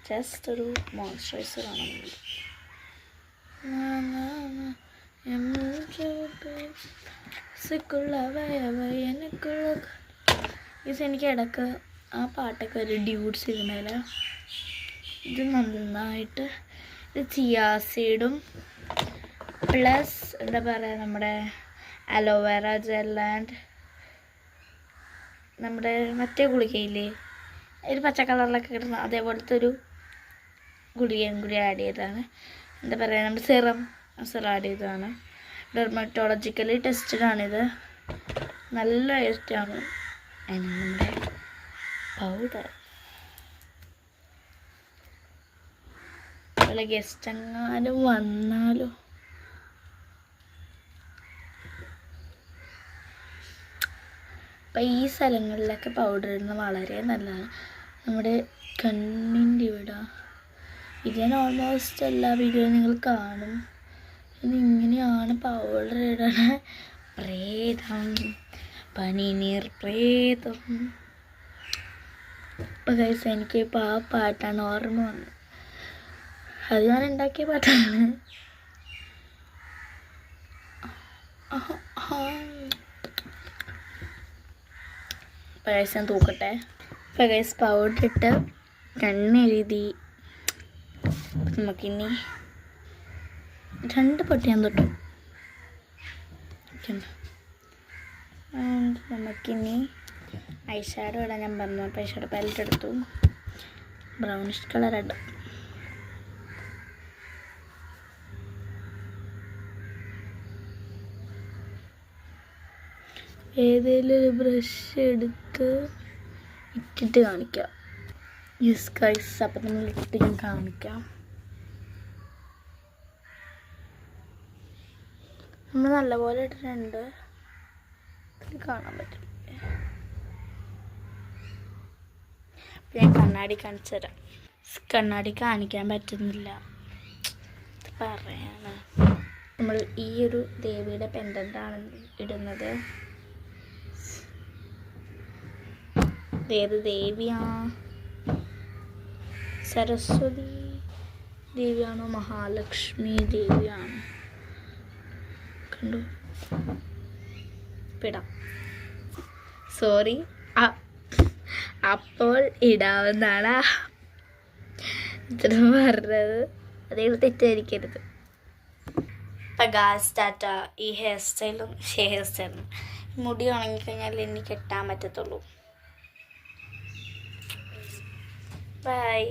Just ഒരു moisturiser ആണ്. എനിക്ക് ഇടയ്ക്ക് ആ പാട്ടൊക്കെ ഒരു ഡ്യൂഡ് സിനിമയിൽ ഇത് നന്നായിട്ട് ഇത് ചിയാസീഡും പ്ലസ് എന്താ പറയുക നമ്മുടെ അലോവേറ ജെൽ ആൻഡ് നമ്മുടെ മറ്റേ ഗുളികയില്ലേ ഒരു പച്ച കളറിലൊക്കെ കിട്ടുന്ന അതേപോലത്തെ ഒരു ഗുളികയും കൂടി ആഡ് ചെയ്തതാണ്. എന്താ പറയുക നമ്മുടെ സിറം ആഡ് ചെയ്തതാണ്. ഡെർമറ്റോളജിക്കലി ടെസ്റ്റഡാണിത്. നല്ല ടേസ്റ്റാണ്. അതിന് നമ്മുടെ പൗഡർ അതുപോലെ ഗസ്റ്റ് എങ്ങാനും വന്നാലോ അപ്പം ഈ സ്ഥലങ്ങളിലൊക്കെ പൗഡർ ഇടുന്നത് വളരെ നല്ലതാണ്. നമ്മുടെ കണ്ണിൻ്റെ ഇവിടെ ഇത് ഞാൻ ഓൾമോസ്റ്റ് എല്ലാ വീഡിയോയും നിങ്ങൾ കാണും. ഇങ്ങനെയാണ് പൗഡർ ഇടണ. പ്രേതം പനിനീർ പ്രേതം. അപ്പം ഗൈസ് എനിക്കിപ്പോൾ ആ പാട്ടാണ് ഓർമ്മ വന്നത്. അത് ഞാൻ ഉണ്ടാക്കിയ പാട്ടാണ്. അപ്പം ഗൈസ് ഞാൻ തൂക്കട്ടെ. അപ്പം ഗൈസ് പൗഡർ ഇട്ട് കണ്ണെഴുതി നമുക്കിനി 2 പൊട്ടി ഞാൻ തൊട്ടു. നമുക്കിനി ഐഷാഡോ ഇടാൻ ഞാൻ പറഞ്ഞു. അപ്പോൾ ഐഷാഡോ പാലറ്റ് എടുത്തു. ബ്രൗണിഷ് കളർ ഇടും. ഏതെങ്കിലും ഒരു ബ്രഷ് എടുത്ത് ഇട്ടിട്ട് കാണിക്കാം. യെസ് ഗൈസ്, അപ്പം നമ്മൾ ഇട്ടിട്ട് ഞാൻ കാണിക്കാം. നമ്മൾ നല്ലപോലെ ഇട്ടിട്ടുണ്ട്. കാണാൻ പറ്റും. ഞാൻ കണ്ണാടി കാണിച്ചു തരാം. കണ്ണാടി കാണിക്കാൻ പറ്റുന്നില്ല പറയാണ്. നമ്മൾ ഈ ഒരു ദേവിയുടെ പെൻഡൻ്റാണ് ഇടുന്നത്. ഏത് ദേവിയാ? സരസ്വതി ദേവിയാണോ മഹാലക്ഷ്മി ദേവിയാണോ? കണ്ടു ഇടാം. സോറി, അപ്പോൾ ഇടാവുന്നതാണ് ഇത്ര പറഞ്ഞത്. അതേപോലെ തെറ്റായിരിക്കരുത്. അപ്പം ഗായ്സ് ടാറ്റ. ഈ ഹെയർ സ്റ്റൈലും മുടി ഉണങ്ങിക്കഴിഞ്ഞാൽ എനിക്ക് കെട്ടാൻ പറ്റത്തുള്ളൂ. ബൈ.